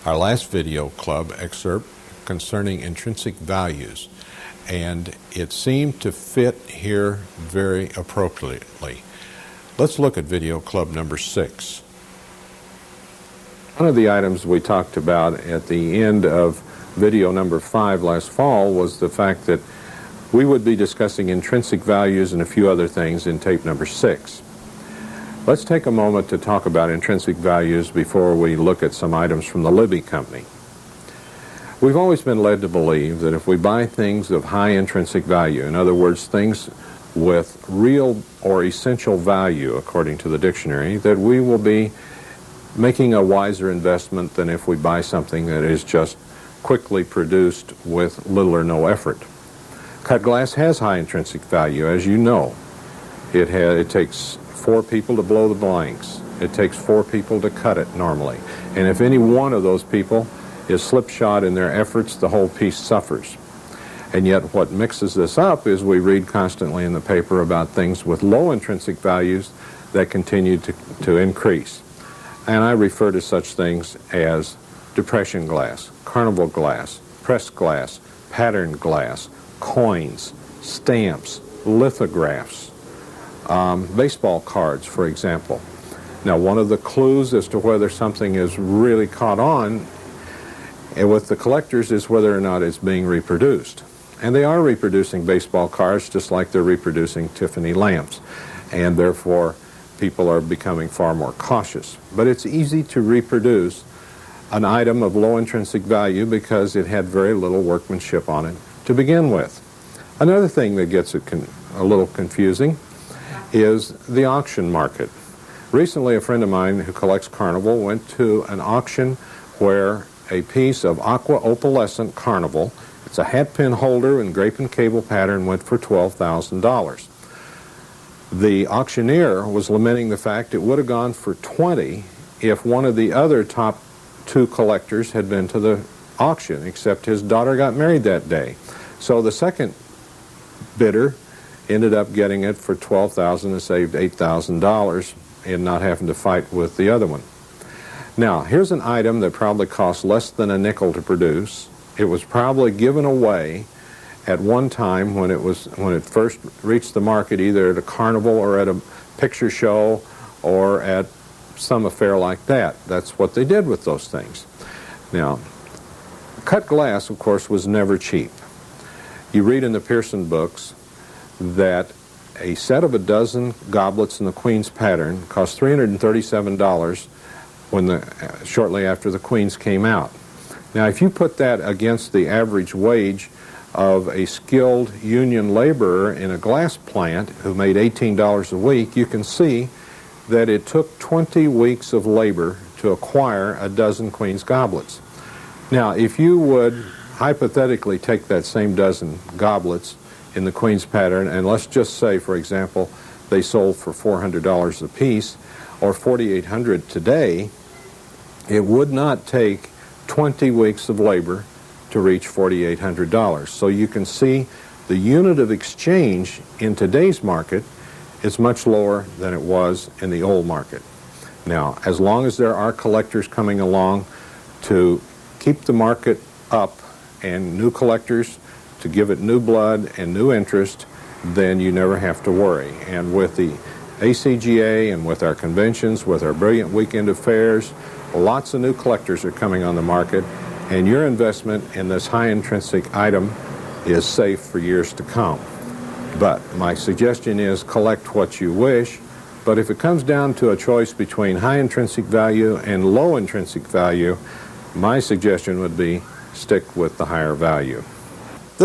our last video club excerpt concerning intrinsic values, and it seemed to fit here very appropriately. Let's look at video club number 6. One of the items we talked about at the end of video number 5 last fall was the fact that we would be discussing intrinsic values and a few other things in tape number 6. Let's take a moment to talk about intrinsic values before we look at some items from the Libby Company. We've always been led to believe that if we buy things of high intrinsic value, in other words, things with real or essential value, according to the dictionary, that we will be making a wiser investment than if we buy something that is just quickly produced with little or no effort. Cut glass has high intrinsic value, as you know. It takes 4 people to blow the blanks. It takes 4 people to cut it normally. And if any one of those people is slipshod in their efforts, the whole piece suffers. And yet what mixes this up is we read constantly in the paper about things with low intrinsic values that continue to increase. And I refer to such things as depression glass, carnival glass, pressed glass, patterned glass, coins, stamps, lithographs, baseball cards, for example. Now, one of the clues as to whether something is really caught on with the collectors is whether or not it's being reproduced. And they are reproducing baseball cards just like they're reproducing Tiffany lamps. And therefore, people are becoming far more cautious. But it's easy to reproduce an item of low intrinsic value because it had very little workmanship on it to begin with. Another thing that gets it a little confusing is the auction market. Recently, a friend of mine who collects Carnival went to an auction where a piece of aqua opalescent Carnival, it's a hat pin holder and grape and cable pattern, went for $12,000. The auctioneer was lamenting the fact it would have gone for $20,000 if one of the other top 2 collectors had been to the auction, except his daughter got married that day. So the second bidder ended up getting it for $12,000 and saved $8,000 in not having to fight with the other one. Now, here's an item that probably cost less than a nickel to produce. It was probably given away at one time when it first reached the market, either at a carnival or at a picture show or at some affair like that. That's what they did with those things. Now, cut glass, of course, was never cheap. You read in the Pearson books that a set of a dozen goblets in the Queen's pattern cost $337 shortly after the Queen's came out. Now, if you put that against the average wage of a skilled union laborer in a glass plant who made $18 a week, you can see that it took 20 weeks of labor to acquire a dozen Queen's goblets. Now, if you would hypothetically take that same dozen goblets in the Queen's pattern, and let's just say, for example, they sold for $400 a piece, or $4,800 today, it would not take 20 weeks of labor to reach $4,800. So you can see the unit of exchange in today's market is much lower than it was in the old market. Now, as long as there are collectors coming along to keep the market up and new collectors to give it new blood and new interest, then you never have to worry. And with the ACGA and with our conventions, with our brilliant weekend of fairs, lots of new collectors are coming on the market, and your investment in this high intrinsic item is safe for years to come. But my suggestion is collect what you wish, but if it comes down to a choice between high intrinsic value and low intrinsic value, my suggestion would be stick with the higher value.